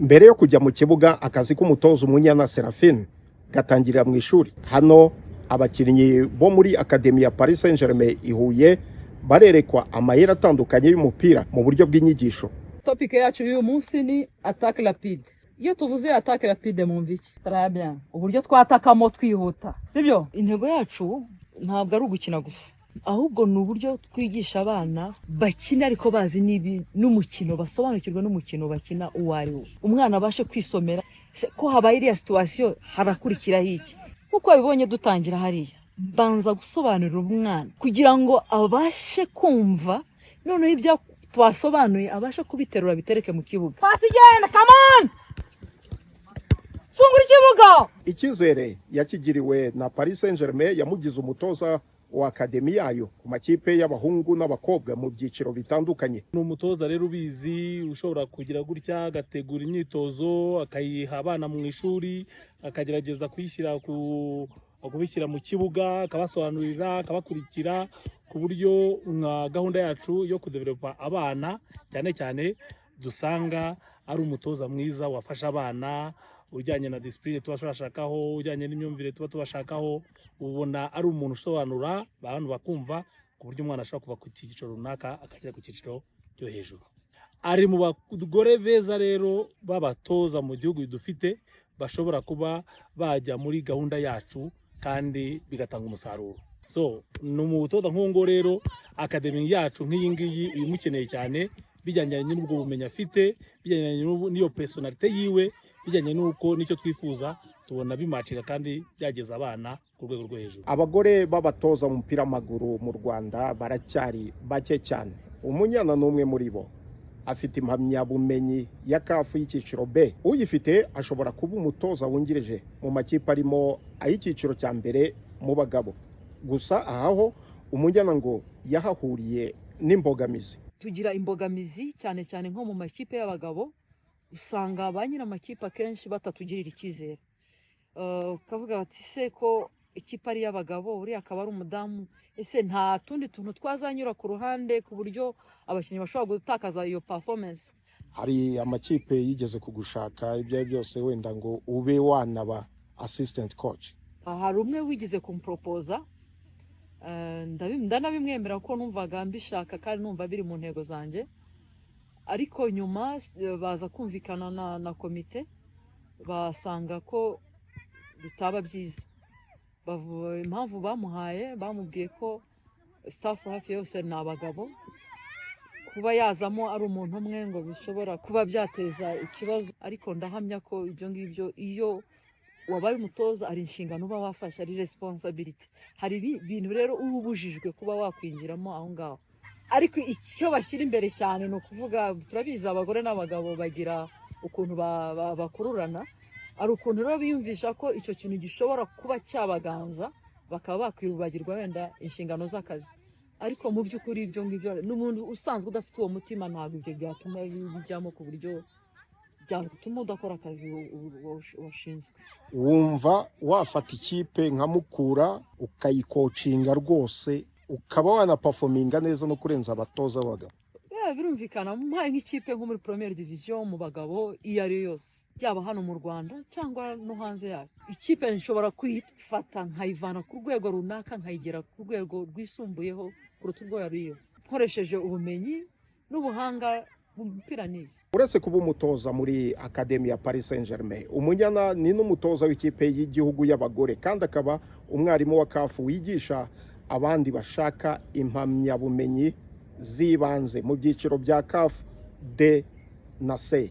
mbere yo kujya mu kibuga akazi k'umutoza Umunyana Seraphine gatangirira mu ishuri. Hano abakinnyi bo muri Academy ya Paris Saint-Germain i Huye barerekwa amayeri atandukanye y'umupira mu buryo bw'inyigisho. Topic yacu y'uyu munsi ni attaque rapide. Iyo tuvuze attaque rapide mwumva iki? Très bien. Uburyo twatakamo twihuta, sibyo? Intego yacu ntabwo ari ugukina gusa, ahubwo ni uburyo twigisha abana bakina ariko bazi nibi n'umukino, basobanukirwa n'umukino bakina uwo ari wo. Umwana abashe kwisomera ko habaye iriya situation harakurikiraho iki. Nkuko babibonye dutangira hariya, banza gusobanurira umwana kugira ngo abashe kumva, noneho ibyo twasobanuye abashe kubiterura bitereke mu kibuga. Pasi igenda, come on! Fungura ikibuga! Icyizere yakigiriwe na Paris Saint-Germain yamugize umutoza wa Academy yayo ku makipe y'abahungu n'abakobwa mu byiciro bitandukanye. Ni umutoza rero ubizi, ushobora kugira gutya agategura imyitozo akayiha abana mu ishuri, akagerageza kubishyira mu kibuga, akabasobanurira, akabakurikira ku buryo nka gahunda yacu yo kudevelopa abana cyane cyane dusanga ari umutoza mwiza wafasha abana, ujyanye na discipline tubashakaho, ujyanye n'imyumvire tubashakaho, ubona ari umuntu usobanura abantu bakumva ku buryo umwana ashobora kuva ku cyiciro runaka akagera ku cyiciro cyo hejuru. Ari mu bagore beza rero babatoza mu gihugu dufite bashobora kuba bajya muri gahunda yacu kandi bigatanga umusaruro. So ni umutoza nk'uwo rero Academy yacu nk'iyi ngiyi imukeneye cyane, bijyanye n'ubwo bumenyi afite, bijyanye n'iyo personality yiwe, bijyanye n'uko nicyo twifuza, tubona bimacira kandi byageza abana ku rwego rwo hejuru. Abagore babatoza umupira w'amaguru mu Rwanda baracyari bake cyane. Umunyana n'umwe muri bo afite impamyabumenyi ya CAF y'icyiciro B. Uyifite ashobora kuba umutoza wungirije mu makipe arimo ay'icyiciro cya mbere mu bagabo. Gusa aho Umunyana ngo yahahuriye n'imbogamizi. Tugira imbogamizi cyane cyane nko mu makipe y'abagabo, usanga ba nyina amakipe akenshi batatugirira icyizere. Kavuga bati se ko ikipe ari y'abagabo uriya akaba ari umudamu, ese nta tundi tuntu twazanyura ku ruhande ku buryo abakinnyi bashobora gutakaza iyo performance. Hari amakipe yigeze kugushaka ibyo byose wenda ngo ube wanaba assistant coach. Hari umwe wigeze kumpropoza, ndanabimwemera ko numvaga mbishaka kandi numva biri mu ntego zanjye, ariko nyuma baza kumvikana na komite basanga ko bitaba byiza. Impamvu bamuhaye, bamubwiye ko staff hafi yose ni abagabo, kuba yazamo ari umuntu umwe ngo bishobora kuba byateza ikibazo, ariko ndahamya ko ibyo ngibyo iyo wabaye umutoza ari inshingano uba wafashe, ari responsibility. Hari ibintu rero ubujijwe kuba wakwinjiramo aho ngaho, ariko icyo bashyira imbere cyane ni ukuvuga, turabizi abagore n'abagabo bagira ukuntu bakururana, ari ukuntu rero biyumvisha ko icyo kintu gishobora kuba cyabaganza, bakaba bakwibagirwa wenda inshingano z'akazi. Ariko mu by'ukuri ibyo ngibyo n'umuntu usanzwe udafite uwo mutima ntabwo ibyo byatuma bijyamo ku buryo byatuma udakora akazi washinzwe. Wumva wafata ikipe nka Mukura ukayikocinga rwose ukaba wanaperforminga neza no kurenza abatoza b'abagabo? Birumvikana, mpaye nk'ikipe nko muri Première Division mu bagabo iyo ari yose, yaba hano mu Rwanda cyangwa no hanze yayo, ikipe nshobora kuyifata nkayivana ku rwego runaka nkayigera ku rwego rwisumbuyeho kuruta urwo yariyo, nkoresheje ubumenyi n'ubuhanga mu mupira nize. Uretse kuba umutoza muri Academy ya Paris Saint-Germain, Umunyana ni n'umutoza w'ikipe y'igihugu y'abagore kandi akaba umwarimu wa CAF wigisha abandi bashaka impamyabumenyi zibanze mu byiciro bya CAF D na C.